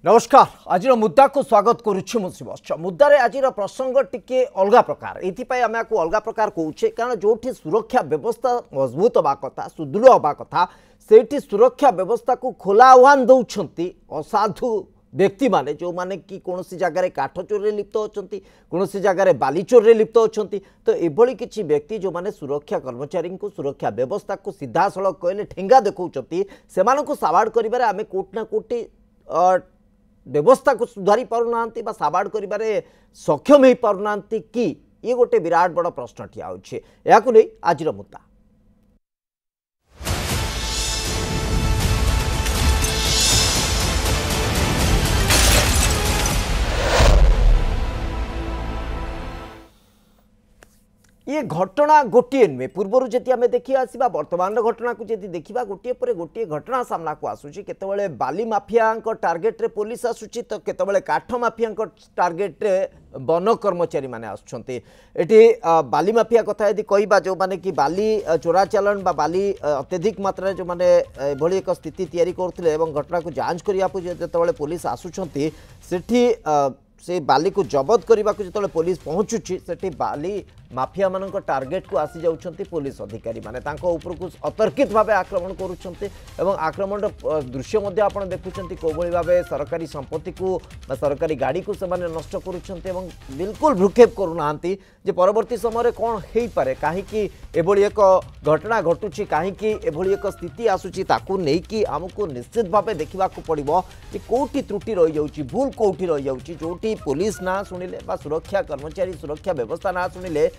नमस्कार आज मुद्दा को स्वागत करुच्ची मुझे मुद्दार आज प्रसंग टिके अलग प्रकार ये आम आपको अलग प्रकार कौचे कारण जो सुरक्षा व्यवस्था मजबूत हवा कथा सुदृढ़ हवा कथा से सुरक्षा व्यवस्था को खोला आह्वान दौरान असाधु व्यक्ति माने जो माने कि कौन जगार काठ चोरी लिप्त अच्छा कौन जगार बाली चोरी लिप्त अच्छा तो यह किसी व्यक्ति जो माने सुरक्षा कर्मचारी को सुरक्षा व्यवस्था को सीधा सड़क कहले ठेंगा देखा से साबाड़ कर आम कोटि ना कोटि व्यवस्था को सुधारी पारना साबाड़ कर सक्षम हो पारना कि ये गोटे विराट बड़ प्रश्न ठिया हो आज मुद्दा ये घटना गोटे नुहे पूर्वर जी आम देखी आसवा वर्तमान घटना को जब देखा गोटे पर गोटे घटना सामना को आसूची केतबेले बाली माफिया टार्गेट रे पुलिस आसूची तो केतबेले काठ माफिया टार्गेट रे वन कर्मचारी माने आसुछंती एटी बाली माफिया कथा यदि कहबा जो माने कि बाली चोरा चालान बा बाली अत्यधिक मात्रा जो माने एभली एक स्थिति तैयारी करथिले एवं घटना को जांच करिया जेतेबेले पुलिस आसुछंती सेठी से बाली को जबत करने को जो पुलिस पहुँचुची से बाली माफिया मान टार्गेट को आसी जाउछंती पुलिस अधिकारी माने तांको ऊपर को अतर्कित भाव आक्रमण करुछंती एवं आक्रमण दृश्य मध्य आपण देखुछंती कोभली भाव सरकारी संपत्ति को सरकारी गाड़ी को से नष्ट करुछंती एवं बिल्कुल भ्रुक्षेप करूनांती जे परवर्ती समय कौन हो पारे कहीं एभली एक घटना घटुची कहीं एभली एक स्थिति आसुची ताकू नेकी आमको निश्चित भाव देखा पड़ो कि कौटी त्रुटि रही जाउची भूल कौटी रही जाउची जोटी पुलिस ना शुणिले सुरक्षा कर्मचारी सुरक्षा व्यवस्था ना शुणिले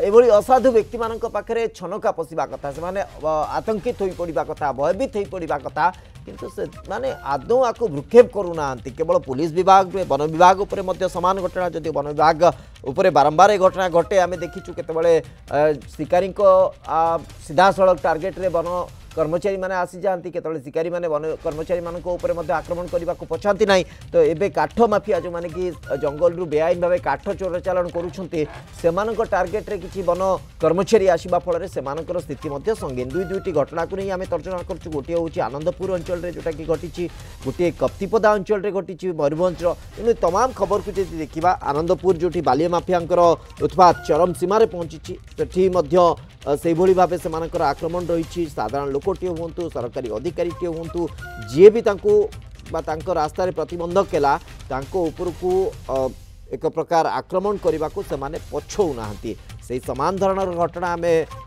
एभली असाधु व्यक्ति मान पाखे छनका पशिबा कथा से आतंकित हो पड़ा कथा भयभीत हो पड़ा कथा किंतु से माने आदौ आपको भ्रुक्षेप करूना केवल पुलिस विभाग वन विभाग उपरे मध्य समान घटना जदि वन विभाग उपरे बारंबार घटना घटे आम देखीचु केतबेले शिकारी सीधा सड़क टार्गेट रे वन कर्मचारी माने आसी जाती केतबेले शिकारी माने वन कर्मचारी मानक ऊपर मध्य आक्रमण करने को पछाती नहीं तो एबे काठ माफिया जो माने कि जंगल रु बेआईन भाव काठ चोर चालान करुछंती सेमानक टार्गेट रे किछि वन कर्मचारी आसीबा फल सेमानकर स्थिति मध्य संगीन दुईटी घटना को नहीं आम तर्जना करछु गोटे होछि आनंदपुर अंचल रे जोटा कि घटिछि गोटे कप्तिपदा अंचल रे घटिछि मयूरभंज रो तमाम खबर को यदि देखिबा आनंदपुर जोटी बालिया माफियांकर उत्पात चरम सीमा रे पहुंची सेठी मध्य से भली भाव से आक्रमण रही साधारण लोकटे हूँ सरकारी अधिकारी हूँ जी भी रास्तार प्रतिबंधक केला उपरकू एक प्रकार आक्रमण करने को से पछौना से समान धरणर घटना आम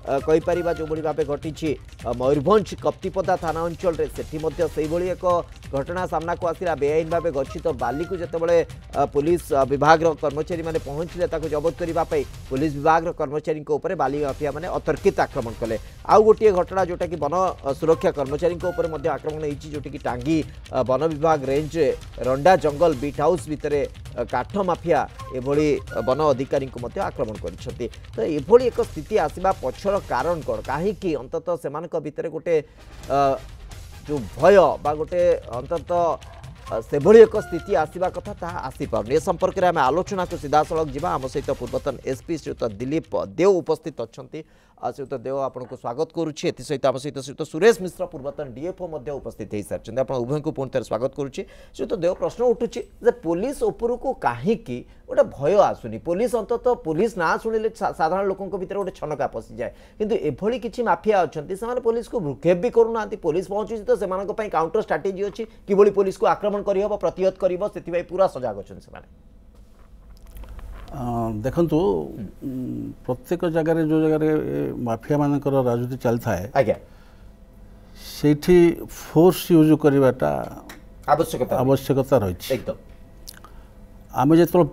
कहीपर जो भाव घटी मयूरभंज कप्तिपदा थाना अंचल से भली एक घटना सामना को आसला बेआईन भाव गच्छित बाली को जितेबाला पुलिस विभाग कर्मचारी माने पहुँचले जबत करने पुलिस विभाग कर्मचारी बाली माफिया माने अतर्कित आक्रमण कले आउ गोटे घटना जोटा कि वन सुरक्षा कर्मचारी आक्रमण होती जोटा कि टांगी वन विभाग रेंज रंडा जंगल बीट हाउस भितर काठ माफिया एभली वन अधिकारी आक्रमण कर तो ये एक स्थिति आसवा पछर कारण कौन कहीं अंततः से भितर गोटे जो भय बा गोटे अंततः से भली एक स्थिति आसवा कथा ताहा आसी पार ए संपर्क में आम आलोचना को सीधा सड़क जीवा आम सहित पूर्वतन एसपी श्रीयुत दिलीप देव उपस्थित अच्छा श्रीयुत देव आपको स्वागत करुच्ची सहित आम सहित श्रीयुत सुरेश मिश्र पूर्वतन डीएफओ मध्य उपस्थित हो सारी आप उभय को पुणी स्वागत करुच्ची श्रीयुत देव प्रश्न उठुची पुलिस उपरको कहीं गोटे भय आसुनी पुलिस अंततः पुलिस ना शुणिले साधारण लोकों भीतर गोटे छनका पशि जाए किंतु एभली किछि माफिया अच्छा से पुलिस को भ्रुक्षेप भी करूना पुलिस पहुंची तो से काउंटर स्ट्राटेजी अच्छी कि पुलिस को आक्रमण करहब प्रतिहत कर पूरा सजग अच्छा से देखु प्रत्येक जगह जो जगह माफिया मानकर राजनीति चलता है आज्ञा से फोर्स यूज करवाटा आवश्यकता रही एकदम आम जो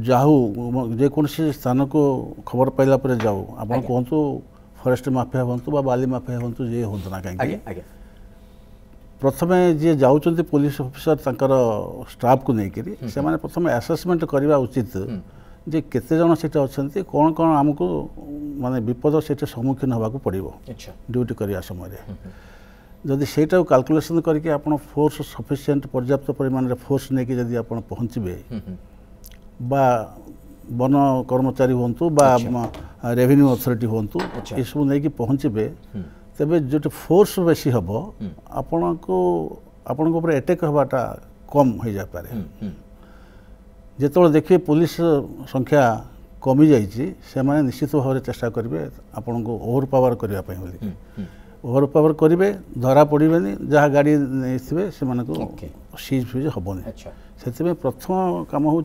जाऊ जेकोसी स्थान को खबर पाइला पर जाऊ आप कहतु फरेस्ट माफिया हूँ बाली माफिया हूँ जी हूँ ना कहीं प्रथम जी जाऊँ पुलिस ऑफिसर तांकर स्टाफ को लेकर से प्रथम आसेसमेंट करवा उचित जे केते जन सेटा अच्छा कौन कौन आमको माने विपद से सम्मुखीन होगा पड़ो ड्यूटी करने समय जदि सेटा कैलकुलेशन करके आप फोर्स सफिशिएंट पर्याप्त परिमाण फोर्स नहीं जदि आप पहुँचे बा वन कर्मचारी हूँ बा रेवेन्यू अथॉरिटी हूँ ये सब नहीं पहुँचे तेबे जो फोर्स बेसी हम आपण को अटैक हवाटा कम हो जाए पारे जेतों देखिए पुलिस संख्या कमी जाइए निश्चित भाव में चेष्टा करेंगे आपण को ओवर पावर करने बोली ओवर पावर करेंगे धरा पड़े जहाँ गाड़ी नहीं से सीज फिज हेनी से प्रथम कम हूँ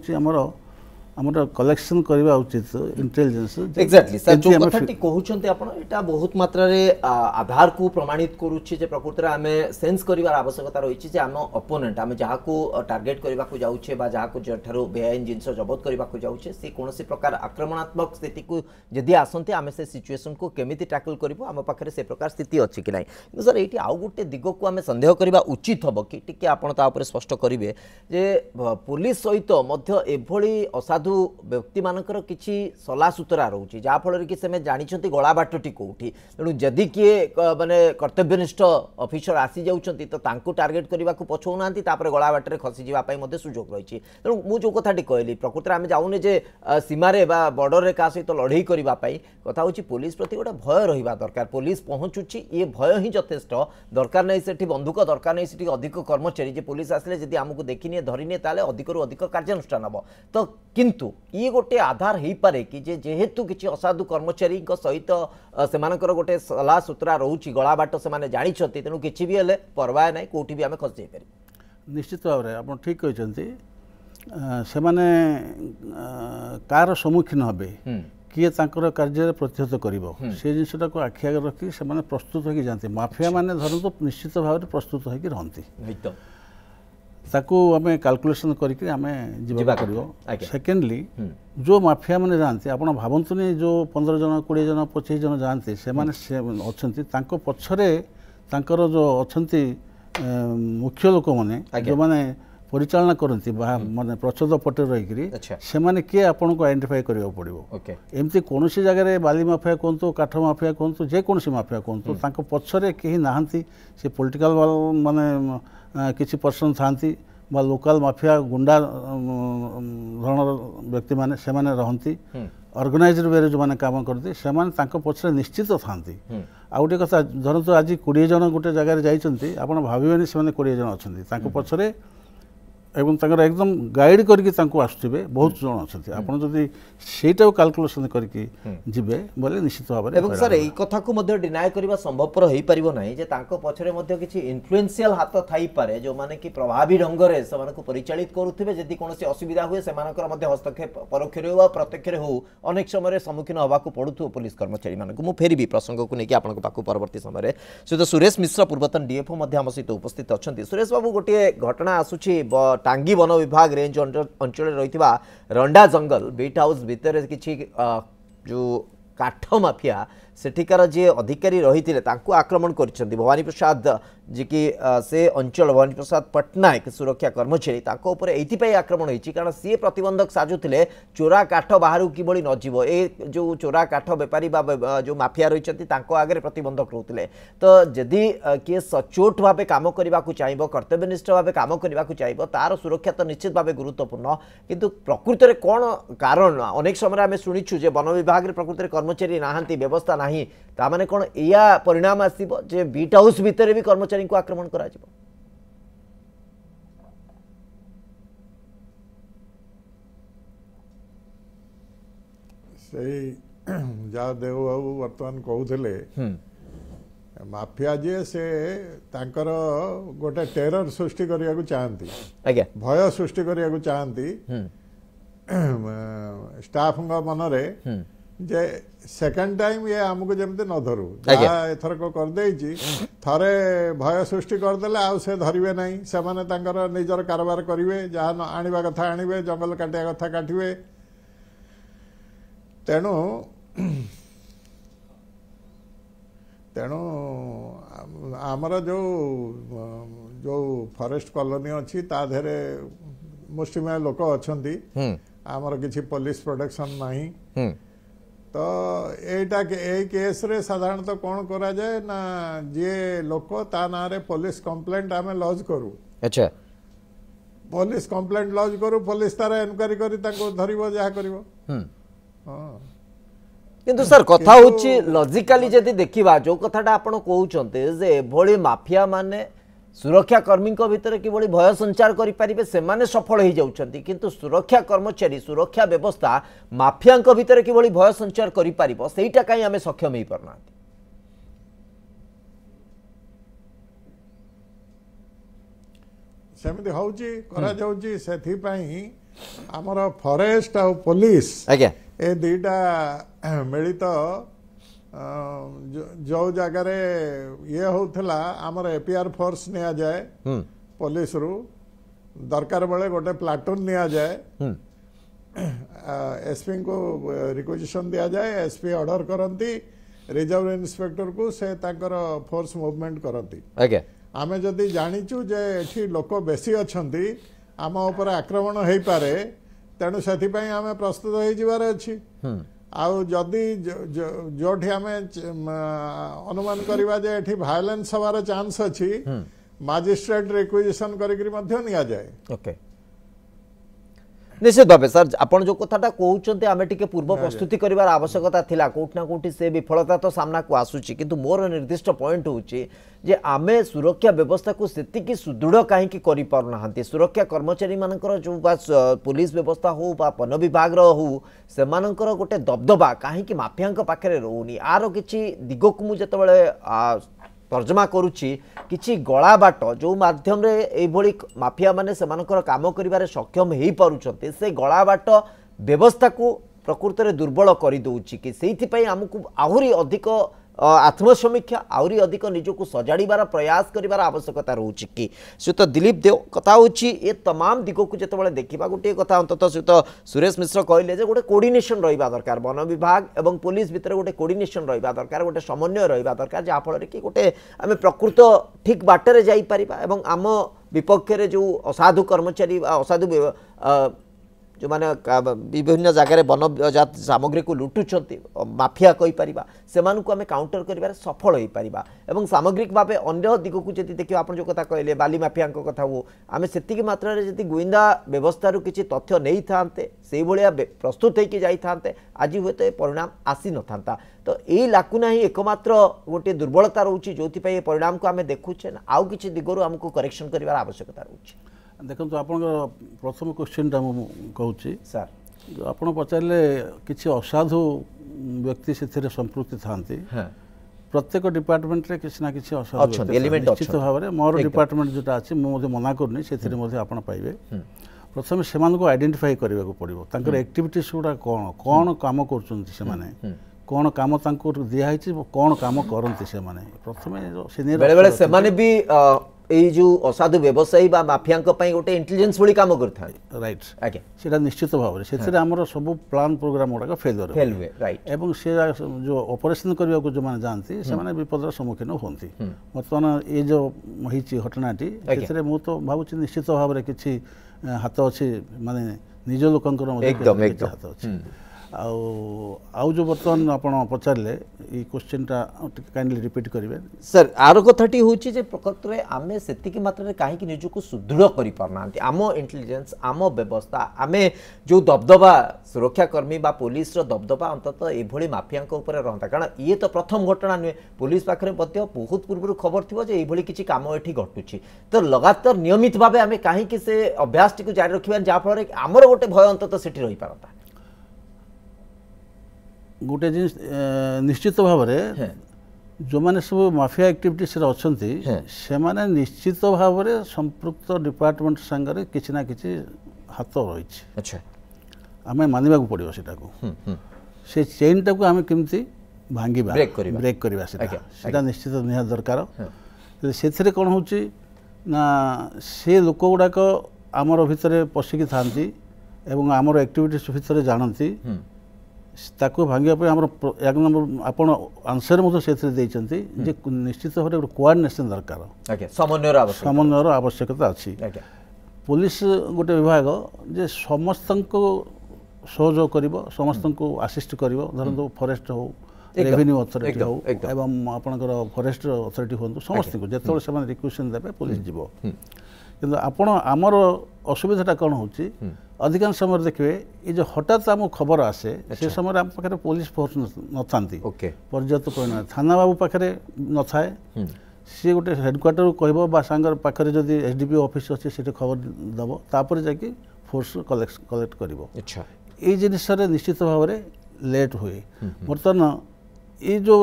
आमर कलेक्शन करवा उचित इंटेलिजेंस एक्जाक्टली सर जो कथाटी कहउछन्ते आपण एटा बहुत मात्रा रे आधार को प्रमाणित करूछि जे प्रकृति रे आमे सेंस करिवार आवश्यकता रहिछि जे आम ओपोनेंट आमे जहा को टार्गेट करबा को जाउछे बा जहा को जठारो बेआईन जिंस जबत करबा को जाउछे से कोनोसी प्रकार आक्रमणात्मक स्थिति को जदि आसन्ते आमे से सिचुएशन को केमिति टैकल करबो आम पाखरे से प्रकार स्थिति अछि कि नै किंतु सर एटी आउ गुटे दिग को आमे संदेह करबा उचित हबो कि टिके आपण ता ऊपर स्पष्ट करिवे जे पुलिस सहित मध्य एभली असाधु व्यक्ति मानकर किछि सला सुतरा रहउछि जा फल कि से जानिछन्ति गळा बाटटी कोठी तेणु जदि किए माने कर्तव्यनिष्ठ ऑफिसर आसी जाउछन्ति तो तांको टार्गेट करबा को पछौ नांती तापर गळा बाटरे खसी जिबा पई मध्ये सुजोग रहिछि तेणु मु जो कथाटी कहली प्रकृति आमे जाउने जे सीमा रे बा बॉर्डर रे का सहित लढई करबा पई कथा होछि पुलिस प्रति गोटे भय रहिबा दरकार पुलिस पहुँचुछि ये भय ही यथेष्ट दरकार नै सेठी बंदूक दरकार नै सेठी अधिक कर्मचारी जे पुलिस आसले जदि हमकु देखिने धरिने ताले अधिकरु अधिक कार्यानुष्ठान हबो तो किंतु ये गोटे आधार हो पारे कि जेहेतु किसी असाधु कर्मचारी सहित से गोटे सला सूत्रा रोचे गला बाट से जानी तेणु किसी भी हेल्ले परवाह ना कौटी भी आम खसी पार निश्चित भाव में आप ठीक कहते से कार सम्मुखीन हे किए कार्य प्रतिहत कर जिनटा को आखि आगे रखी से प्रस्तुत होकर जाती माफिया मैंने धरतु निश्चित भाव में प्रस्तुत होकर रहती ताकू आम कैलकुलेशन करके आम जीवा कर सेकेंडली जो माफिया मैंने जानते आप भावतुनि जो 15 जन 20 जन 25 जन जानते से अच्छा पछरे जो अच्छा मुख्य लोक मैंने जो मैंने परिचालना करती माने प्रच्छद पटे रही से माने किए आपन को आइडेंटिफाई करिया पड़िबो एमती कौन सी जगह बाली माफिया कहतु काठ माफिया कहतु जेकोसी माफिया कहतु तांको पछरे केही नाहंती से पॉलिटिकल माने किसी पर्सन थांती बा लोकल माफिया गुंडा धरण व्यक्ति माने से माने रहंती ऑर्गेनाइज्ड वे जो माने काम करते से माने तांको पछरे निश्चित थांती आ गोटे कथा धरतु आज 20 जन गोटे जगह जाइछन्ती आपण भाबिबेनी से माने 20 जन अछन्ती तांको पछरे एवं एकदम गाइड करके आसुवे बहुत जन अच्छा आप से कैलकुलेसन करके जीवे बोले निश्चित भाव में सर यही कथा को डिनाय करने संभवपर हो पार ना जे पछरे किसी इन्फ्लुएंशियल हाथ थी पारे जो माने कि प्रभावी ढंग से परिचालित करुवे जदि कौन असुविधा हुए से हस्तक्षेप परोक्ष हो प्रत्यक्ष हो अनेक समय सम्मुखीन होगा पड़ू पुलिस कर्मचारी मानक मु फेरबी प्रसंग को लेकिन आपको पाक परवर्ती समय सहित सुरेश मिश्र पूर्वतन डीएफओ आम सहित उपस्थित अच्छा सुरेश बाबू गोटे घटना आसूची टांगी वन विभाग रेंज अंचल रही रंडा जंगल बीट हाउस भितर किसी जो काठ माफिया सेठिकार जे अधिकारी रही आक्रमण कर भवानी प्रसाद जी की से अंचल भवानी प्रसाद पट्टनायक सुरक्षा कर्मचारी ये आक्रमण होती कारण सी प्रतिबंधक साजुले चोरा काठ बाहर किभली नजीव ए जो चोरा काठ बेपारी जो माफिया रही आगे प्रतिबंधक रोते तो जदि किए सचोट भाव काम करने को चाहिए कर्तव्यनिष्ठ भाव काम करने को चाहिए तार सुरक्षा तो निश्चित भाव गुरुत्वपूर्ण किंतु प्रकृत में कौन कारण अनेक समय आम शुणीचु वन विभाग में प्रकृत कर्मचारी नहांती व्यवस्था नहीं तामाने कौन या परिणाम आसीबो जे बीट हाउस भितर भी कर्मचारी को आक्रमण करा जिवो सही जा देव बाबू वर्तमान कहूले माफिया जे से तांकर गोटे टेरर सृष्टि करिया को चाहती आज्ञा भय सृष्टि करिया को चाहती स्टाफ मनरे जे सेकंड टाइम ये आमको जमते न धरू एथर को कर देछि थरे भय सृष्टि कर देले आ से धरिवे नहीं से माने तांकर निजर कारोबार करिवे जहां आनिबा कथा आनिवे जंगल काटिया कथा काटिवे तेणु तेणु आमर जो जो फॉरेस्ट कॉलोनी अच्छी ता धेरे मुस्लिम लोक अछंती आमर किछि पुलिस प्रोटेक्शन नहीं तो एटा के ए केस रे साधारणतः कौन करा जाए ना जे लोक ता ना रे पुलिस कंप्लेंट आमे लॉज करू अच्छा पुलिस कंप्लेंट लॉज करू पुलिस तार इनक्वारी करी ताको धरिबो जा करिवो हां किंतु सर कथा होची लॉजिकली जदी देखिबा जो कथाटा आपण कहउचंते जे एभली माफिया माने सुरक्षा कर्मी भितर किभली भय संचार करें से सफल हो जाउछंती किंतु सुरक्षा कर्मचारी सुरक्षा व्यवस्था माफिया भितर किभली भय संचार करें सेटा कहीं आम सक्षम हो पारना सेमती होउची करा जाउची सेथिपाई आमर फॉरेस्ट और पुलिस आज्ञा ए दुईटा मिलित जो जगार ये होता आमर एपीआर फोर्स निया जाए पुलिस रु दरकार बेले गोटे प्लाटून निया जाए एसपी को रिक्वेजिशन दिया जाए एसपी ऑर्डर करती रिजर्व इंस्पेक्टर को से ताकर फोर्स मूवमेंट करती आमे जदि जानिचु जे एठी लोक बेसी अछंती आम ऊपर आक्रमण हो पारे तेणु से आम प्रस्तुत हो जिबार अछि आउ जदि जोठी आमे अनुमान करवा जे एठी वायलेंस हवार चांस अछि मजिस्ट्रेट रिक्वेजिशन करिकरी मध्य निया जाए ओके निश्चित भाव सर आपन जो कथाटा कहते आम टे पूर्व प्रस्तुति करार आवश्यकता थिला कोठना कोठी से विफलता तो सामना को आसूची किंतु मोर निर्दिष्ट पॉइंट होची जे आमे सुरक्षा व्यवस्था को सेतिकी सुदृढ़ कहीं करि पारना सुरक्षा कर्मचारी मानकर जो पुलिस व्यवस्था हो बा वन विभाग हो से गोटे दबदबा कहीं माफिया पाखे रोनी आर किसी दिग को मुझे तर्जमा करुच्ची किछि गला बाट जो माध्यम रे एभली माफिया माने सेमानकर काम करिवारे सक्षम हेई पारुछन्ते से गला बाट व्यवस्था को प्रकृत रे दुर्बल करि दउची कि सेइथि पई हमकु आहुरी अधिक आत्मसमीक्षा आहुरी अधिक निजको सजाड़ीबार प्रयास करिवार आवश्यकता रहउची कि सुत दिलीप देव कथा होची ए तमाम दिग को जेतबेले देखिबा गोटे कथा अंतत सुत सुरेश मिश्र कहले जे गोटे कोऑर्डिनेशन रहिबा दरकार वन विभाग एवं पुलिस भितर गोटे कोऑर्डिनेशन रहिबा दरकार गोटे समन्वय रहिबा दरकार जा फल रे कि गोटे आमे प्रकृत ठीक बाटरे जाई परिबा एवं आम विपक्ष रे जो असाधु कर्मचारी असाधु जो माने विभिन्न जगह वनजात सामग्री को लुटुंट माफिया कहीपर से आम काउंटर कर सफल हो पार एवं सामग्रिक भाव अन्य दिग को जी देखिए आप जो कथा कहले बाली माफिया कथा हो आम से मात्रा जी गुइंदा व्यवस्था किसी तथ्य नहीं था से भाया प्रस्तुत होकर जाते आज हे तो परिणाम आसी न था तो यही लाकुना ही एकमात्र गोटे दुर्बलता रोचे जो परिणाम को आम देखुचे आउ कि दिगरू आमको करेक्शन कर आवश्यकता रोचे देखो आप प्रथम क्वेश्चनटा मुझे सर जो आप पचारे किसी असाधु व्यक्ति से संपृक्ति था प्रत्येक डिपार्टमेंट रे किसी ना किसी असाधु निश्चित भाव में मोर डिपार्टमेंट जोटा अच्छे मुझे मना करनी से पाइबे प्रथम से आइडेंटिफाई करने को पड़ो तर एक्टिविटीज गुड़ा कौन कौन कम कर कौन कम दिखाई कौन कम करते से प्रथम बेले भी एई जो असाधु व्यवसायी बा माफिया गोटे इंटेलिजेंस भली काम करता राइट आगे से निश्चित भाव में से आमर सब प्लान प्रोग्राम गुड़ाक फेल हुए राइट एवं से जो ऑपरेशन करने को जो मैंने जानती से विपदर सम्मुखीन होती बर्तमान ये जो होती घटनाटी मु तो भावुँ निश्चित भाव में किसी हाथ अच्छी माने निज लोकंकर हाथ अच्छी आउ जो बर्तमान आप पचारे ये क्वेश्चनटा काइंडली रिपीट करेंगे सर आर कथाटी हूँ प्रकृत में आम से मात्रा कहीं निजक सुदृढ़ कर पारना आम इंटेलिजेंस आम व्यवस्था आम जो दबदबा सुरक्षाकर्मी बा पुलिस दबदबा अंततः ये माफिया रहता कारण ये तो प्रथम घटना नुहे पुलिस पाखे बहुत पूर्व खबर थी जो ये किसी कम ये घटुची तो लगातार नियमित भाव आम कहीं से अभ्यास टी जारी रखा जहाँफल आमर गोटे भय अंततः से रही पारता गोटे जिन निश्चित भाव में जो मैंने सब माफिया एक्टिविटीज अच्छा से माने निश्चित भाव में संपृक्त डिपार्टमेंट सांगे किसी ना किसी हाथ रही अच्छा आम मानवा पड़ो से चेन टाक आम केमती भांगे ब्रेक करवा निश्चित निहात दरकार से कौन हो से लोक गुड़ाक आमर भितर पशिकी था आमर एक्टिविटीज भितर जानती ताको भांगे आम एक नंबर आप आंसर निश्चित भाव में कोऑर्डिनेशन दरकार समन्वयर आवश्यकता अच्छी पुलिस गोटे विभाग जे समस्त को सहयोग कर समस्त को आसिस्ट कर धरतु फॉरेस्ट हो रेवेन्यू अथॉरिटी हो एवं आपणकर फॉरेस्ट अथॉरिटी हो समस्त को जिते से रिक्वेशन देवे पुलिस जीव किंतु आपण आमर असुविधाटा कौन हो अधिकांश समय देखिए ये जो हठात आम खबर आसे से समय आम पाखे पुलिस फोर्स न था पर्याप्त परिमाण थाना बाबू पाखे न थाए सी गोटे हेडक्वार्टर कह सांगर पाखे जदि एसडीपीओ ऑफिस अच्छे से खबर दब तापर जाकि फोर्स कलेक्ट कर ये जिनस निश्चित भाव में लेट हुए बर्तमान ये जो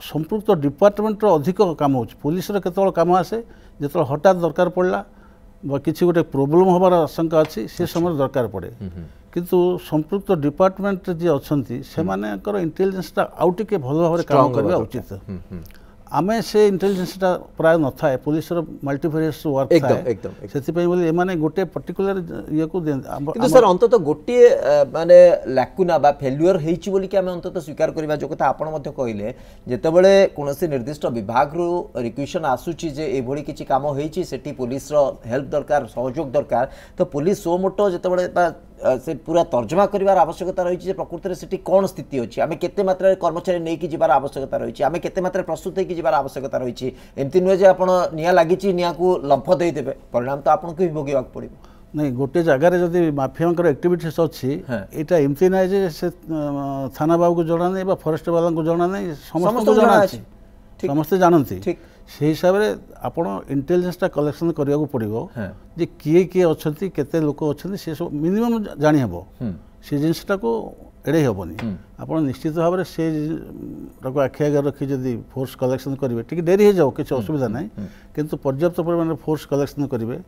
संपुक्त डिपार्टमेंट अधिक काम हो पुलिस केत काम आसे जो हठात दरकार पड़ला किसी गोटे प्रोब्लेम हबार आशंका अच्छी से समय दरकार पड़े किंतु संपुक्त डिपार्टमेंट जी अच्छा से इंटेलिजेंसटा आउ टे भल भाव काम करवा उचित आमे से इंटेलिजेंसटा प्राय न था पुलिस मल्टीफेरियस वर्क थाए से एमाने गोटे पर्टिकुलर ये को किंतु सर अंतत गोटे माने लैकुना बा फेल्युअर हेची बोली कि आमे अंतत स्वीकार करबा जो कथा आपण मध्ये कहिले जेतेबेले कोनोसी निर्दिष्ट विभाग रो रिक्वेशन आसुची जे ए भली किछि काम होईची सेठी पुलिस रो हेल्प दरकार सहयोग दरकार तो पुलिस सो मोटो जेतेबेले से पूरा तर्जमा करिवार आवश्यकता रही प्रकृति से कौन स्थिति अच्छी आम केते मात्रा कर्मचारी नहीं कि जीवार आवश्यकता रही आम केते मात्रा प्रस्तुत होकर जीवार आवश्यकता रही एमती नुहे आप निया लगी निया को लंफ देदेवे परिणाम तो आपको ही भोगवाक पड़ो नहीं गोटे जगार जदि माफिया एक्टिविटीज अच्छी यहाँ एमती ना जे से थाना बाबू को जना नहीं फरेस्ट वाला को जना नहीं समस्त जना समस्ते जानती से हिसाब से आप इंटेलिजेंसटा कलेक्शन करने को पड़ो जे किए किए अच्छा केते लोक अच्छा से सब मिनिमम जानी हे से जिनटा को एड़े हेनी आप निश्चित भाव में से आखि आगे रखी जदि फोर्स कलेक्शन करेंगे टी डेरी हो जाओ किसी असुविधा ना किंतु पर्याप्त परिमाण फोर्स कलेक्शन करेंगे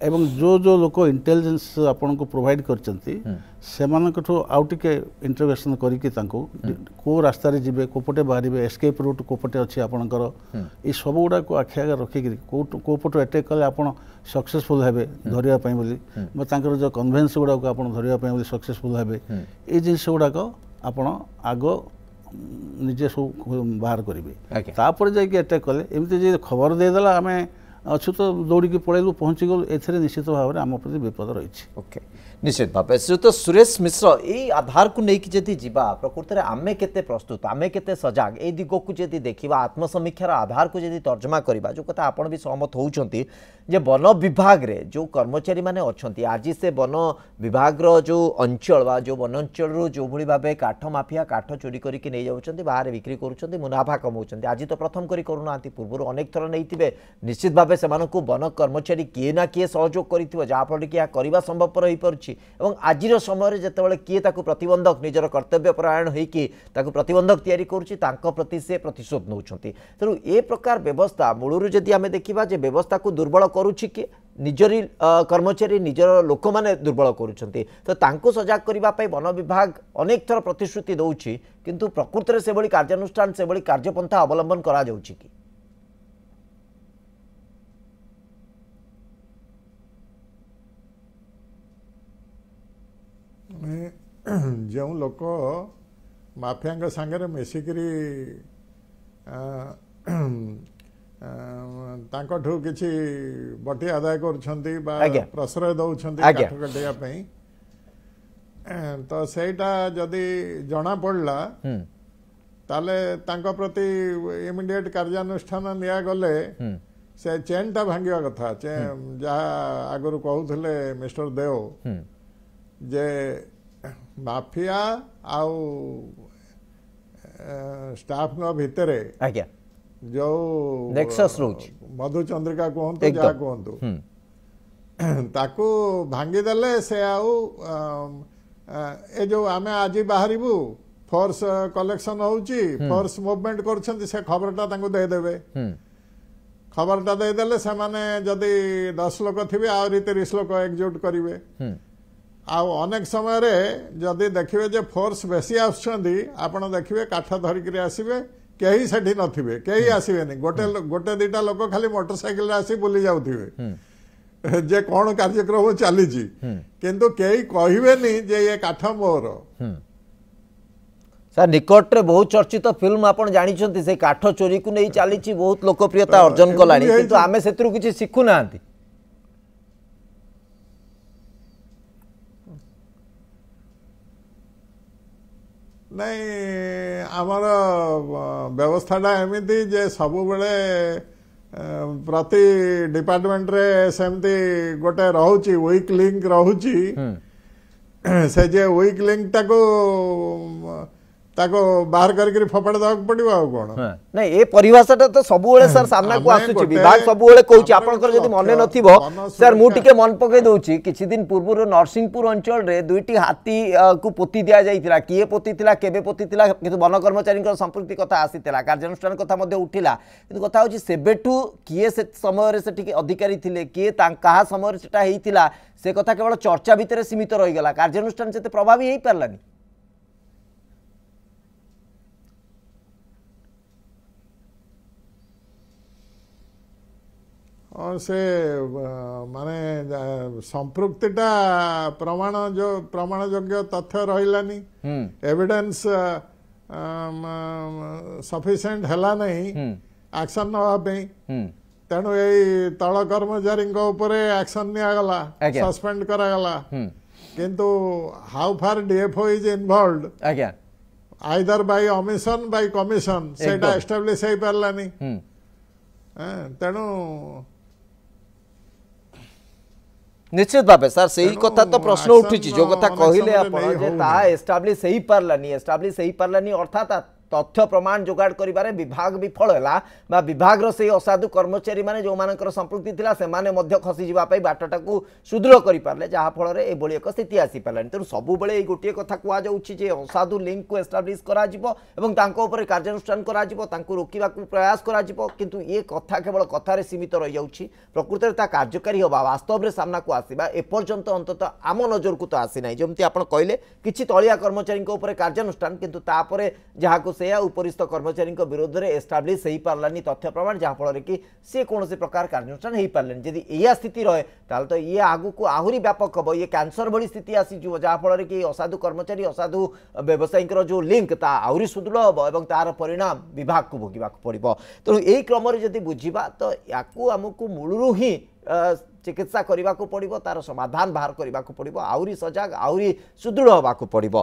एवं जो जो लोक इंटेलिजेंस आपन को प्रोवाइड करचंती सेमानकठो आउ टिके इंटरवेशन करके को रास्ता रे जिबे कोपटे बाहरिबे एस्केप रूट कोपटे अच्छी आपनकर ये सब गुड़ा को आखि आगे रखिक कोपटो अटैक कले आपन सक्सेसफुल हेबे धरिया पई बोली तांकर जो कन्वेंस गुड़ा को आपन धरिया पई बोली सक्सेसफुल हेबे ये जिनस गुड़ा आपण आग निजे सब बाहर करेंगे तापर जाकि अटैक कले एमती खबर देदेला आम अच्छु तो दौड़ी पलैलु पहुँची गलु ए निश्चित भाव में आम प्रति विपद रही ओके निश्चित भाव श्रीयुत सुरेश मिश्र यही आधार को लेकिन जदि जीवा प्रकृत में आमे केते प्रस्तुत आमे केते सजाग ए दिग को जदि देखा आत्मसमीक्षार आधार को जदि तर्जमा करवा जो कथा आपण भी सहमत होउछंती जे वन विभाग रे जो कर्मचारी माने अछंती आज से वन विभाग रो जो अंचल बा जो वन अंचल रो जो भली भाबे काठ माफिया काठ चोरी करके नहीं जाउछंती बाहर बिक्री करूछंती मुनाफा कमाउछंती आज तो प्रथम करी करूनांती पूर्व अनेक थर नैतिबे निश्चित भाव से वन कर्मचारी किए ना किए सहयोग करिथिबो जाफल कि या करबा संभवपर होई परछि एवं आजिर समय जेतेबेले किए ताकु प्रतिबंधक निजर कर्तव्य परायण होइकि ताकु प्रतिबंधक तैयारी करूछि तांको प्रति से प्रतिशोध नउछंती तेणु ए प्रकार व्यवस्था मूलरू जदि आमे देखिबा जे व्यवस्था को दुर्बल करूछि कि निजरी कर्मचारी निजर लोक माने दुर्बल करूछंती तो तांको सजाग करिबा पई वन विभाग अनेक थर प्रतिश्रुति दउछि किंतु प्रकृत रे सेबळी कार्यानुष्ठान सेबळी कार्यपंथा अवलंबन करा जाउछि कि जो लोक माफिया सांगे मिसिकी किसी बटी आदाय कर प्रश्रय दौरान काठ काटापी तो सेटा जदि जना पड़ला ताले प्रति इमिडिएट कार्यानुष्ठान निया गले से चेन टा भांगा कथा जहाँ आगु कहते मिस्टर देव जे माफिया आउ स्टाफ भितरे जो मधुचंद्रिका कहतु जहाँ कहतु ताकू भांगीदेले से आउ ए जो आमे आज बाहरबू फोर्स कलेक्शन होउची फोर्स मूवमेंट करछंती से खबरटा तांको दे देबे खबरटा दे देले से माने जदी 10 लोक थिबे आउरी 30 लोक एकजुट करिवे अनेक समय रे जदि देखिए जे फोर्स बेसी आसुछंदी आपण देखिए काठ धरिक आसवे कहीं सेठी नथिबे कहीं आसबेनी गोटे दीटा लोक खाली मोटरसाइकिल आसी बुली जाउथिबे जे कौन कार्यक्रम चली किंतु कहीं कहबेनी जे ये काठ मोर सर निकट रे बहुत चर्चित फिल्म आपण जानिछंती से काठ चोरी को नहीं चली बहुत लोकप्रियता अर्जन कलानी किंतु आमे सेतरु किछि सिखु नांती नहीं आमर व्यवस्थाटा एमती जे सब बेले प्रति डिपार्टमेंट रे सेमती गोटे रहुची वीक लिंक रहुची से जे वीक लिंक टाको ताको बाहर करके फोपाड़ देवाक पड़िबो आ कोन नहीं ए परिभाषाटा तो सबुबेले सर सामना को आसुची विभाग सबुबेले कहूची आपनकर जदि मने नथिबो सर मु टिके मन पके दउची किछि दिन पूर्व नरसिंहपुर अंचल रे दुईटी हाथी को पोती दिया जाइतिला किए पोती तिला केबे पोती तिला किंतु वन कर्मचारी संपृक्ति कथा आसीतिला कार्यानुष्ठान कथा मध्ये उठिला किंतु कथा होची सेबेठू किए से समय रे सेठी अधिकारी थिले किए कहा समय रे सेटा हेइतिला से कथा केवल चर्चा भितर सीमित रहि गेला कार्यानुष्ठान सेते प्रभावी हेइ परलानी और से माने संपृक्तिटा प्रमाण योग्य तथ्य रहिलानी एविडेंस सफिशिएंट हला नहीं एक्शन नवा पे तेणु ये तल कर्मचारी उपरे एक्शन निया गला सस्पेंड करा गला किंतु how far DFO is involved either by omission by commission सेटा एस्टैब्लिश हे परलानी तेणु निश्चित भाव सर से ही कथा तो प्रश्न उठी जो कथा कहले आपण जे ता एस्टैब्लिश हेई पारलानी अर्थात तथ्य प्रमाण जोगाड़ करिबारे विभाग विफल हैला बा विभाग रो से असाधु कर्मचारी माने जो मानकर संपृक्ति थिला से माने मध्य खसी जिबा पई बाटटा को सुदृढ़ करि पारले जहा फल रे ए बळी एक स्थिति आसी पारलानी तेनु सबु बेले ए गोटिए कथा कुआ जाउछि जे असाधु लिंक को एस्टैब्लिश करा जिवो एवं तांको ऊपर कार्यानुष्ठान करा जिवो तांको रोकिबा को प्रयास करा जिवो किंतु ए कथा केवल कथा रे सीमित रहि जाउछि प्रकृति रे ता कार्यकारी होबा वास्तव रे सामना को आसीबा ए पर्यंत अंतत आम नजर को तो आसी नै जेमति आपण कहले किछि तळिया कर्मचारी को ऊपर कार्यानुष्ठान किंतु तापरे जहा को से उपरिस्थ कर्मचारी विरोध में एस्टाब्लिश हो पारानी तथ्य प्रमाण जहाँफल कि सी कौन प्रकार कार्यानुष्ठान हो पारे जदि यह स्थिति रहे ताल तो ये आगु को आहरी व्यापक हम ये कैंसर भली स्थिति आसीज जहाँफल कि असाधु कर्मचारी असाधु व्यवसायी जो लिंक ता आहरी सुदृढ़ हम और तार परिणाम विभाग को भोगवा पड़ो तेणु यही क्रम जदि बुझा तो या आमको मूलू ही चिकित्सा करने को पड़ो तार समाधान बाहर करने को पड़ो आहरी सजग आहरी सुदृढ़ होगा पड़ो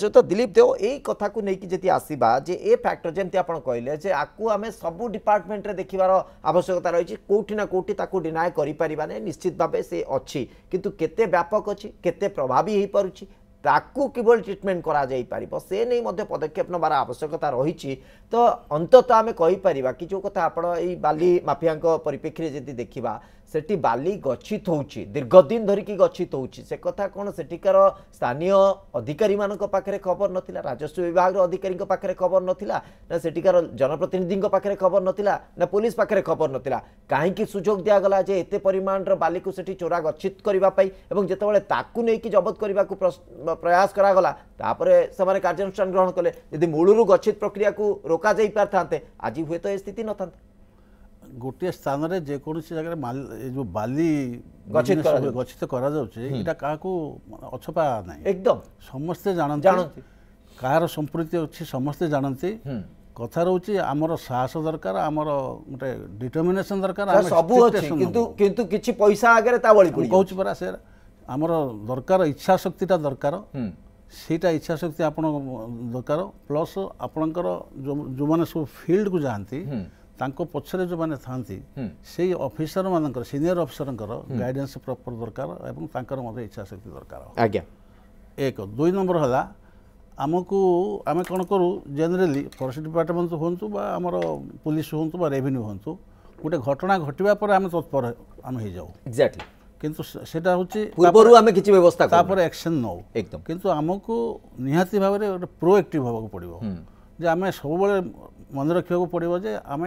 तो दिलीप देव यही कथा को लेकिन जी आसवा जे ए फैक्टर जमी आप कहले जे आपको आम सबू डिपार्टमेंट रे देखिबार आवश्यकता रही कोठी ना कोठी ताकू डिनाय करि परिबाने निश्चित भाव से अच्छी किंतु केते व्यापक अच्छी केते प्रभावी हो पारुछि ताकू किभली ट्रिटमेंट करा जाई पारिबो से नहीं मध्य पदक्षेप नबार आवश्यकता रही तो अंततः आम कहीपर कि जो कथा आप बाली माफिया परिप्रेक्षी जदि देखा सेठी बाली गच्छित होउछि दीर्घ दिन धरिकी गच्छित होउछि से कथा कौन सेठिकार स्थानीय अधिकारी मानक पाखरे खबर नथिला राजस्व विभाग अधिकारी पाखरे खबर नथिला ना सेठिकार जनप्रतिनिधि पाखरे खबर नथिला ना पुलिस पाखरे खबर नथिला काहेकि सुजोग दिया गला जे एते परिमाण रो बाली को सेठी चोरा गच्छित करबा पई एवं जेतेबेले ताकू नेकी जबत करबा को प्रयास करा गला तापरे समाने कार्यानुष्ठान ग्रहण कले यदि मूलरू गच्छित प्रक्रिया को रोका जाई पारथांते आज हुए तो ए स्थिति नथांते गोटे स्थान रे जे कोनोसी जगह जो बाली गच्छित करा जाउछे एटा काको अछपा नै एकदम समस्ते जानती कार संपृक्ति अछि समस्ते जानती कथा रहउछि हमर साहस दरकार हमर गोटे डिटरमिनेशन दरकार हम सब अछि किंतु किछि पैसा आगे ता बळी पड़ी कहउछि परा से हमर दरकार इच्छा शक्तिटा दरकार सेटा इच्छा शक्ति आपण दरकार प्लस आपणकर जो माने सब फील्ड को जानती तांको पछरे जो माने थांती से ऑफिसर मानकर सीनियर ऑफिसर गाइडेंस प्रॉपर दरकार एवं तांकर मते इच्छा शक्ति दरकार आज्ञा एक दुई नंबर हला आमको आम कौन करूँ जेनेली फॉरेस्ट डिपार्टमेंट हूँ बा आमर पुलिस हूँ बा रेवेन्यू हूँ गोटे घटना घटवा पर आम तत्पर आम हो जाऊ एक्जाक्टली किंतु सेटा होची पूर्वरु आमे किछि व्यवस्था तापर एक्शन नौ एकदम किंतु आमको निहाती भाव में गोटे प्रोएक्टिव होगा पड़ो जे आम सब मन रखा पड़ो जे आम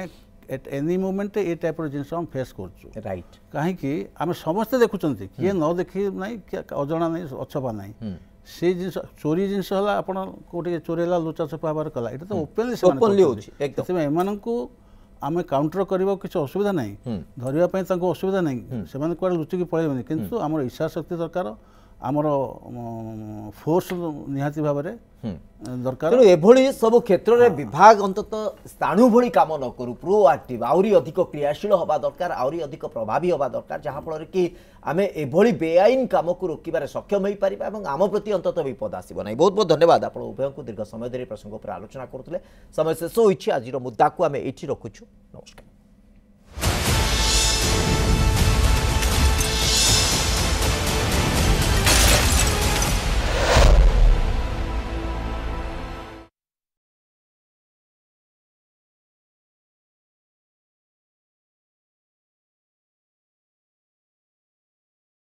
at any moment a type जिन हम फेस कर राइट कहीं आम समस्ते देखुं किए न देखी ना अजणा नहीं अछपा ना से जिन चोरी जिनस आपड़ कौटे चोरी लुचा छपा हबार कला ये तो ओपनली एम आम काउंटर करने किसी असुविधा ना धरवाई असुविधा ना से कौन लुचिकी पड़े किंतु आम इच्छा शक्ति दरकार आमर फोर्स निहाती भाव दरकार तेणु एभली सब क्षेत्र में विभाग अंतत स्थाणु भली काम न करू प्रोएक्टिव आहरी अधिक क्रियाशील होबा दरकार आहरी अधिक प्रभावी होबा दरकार जहाँ फल कि आम एभली बेआईन काम को रोकबार सक्षम हो पारिबा एवं आम प्रति अंतत विपद आसीबो नै। बहुत बहुत धन्यवाद आप उभय को दीर्घ समय धरी प्रसंग पर आलोचना करते समय शेष होइछि आज मुद्दा को आम एठी रखुछु। नमस्कार।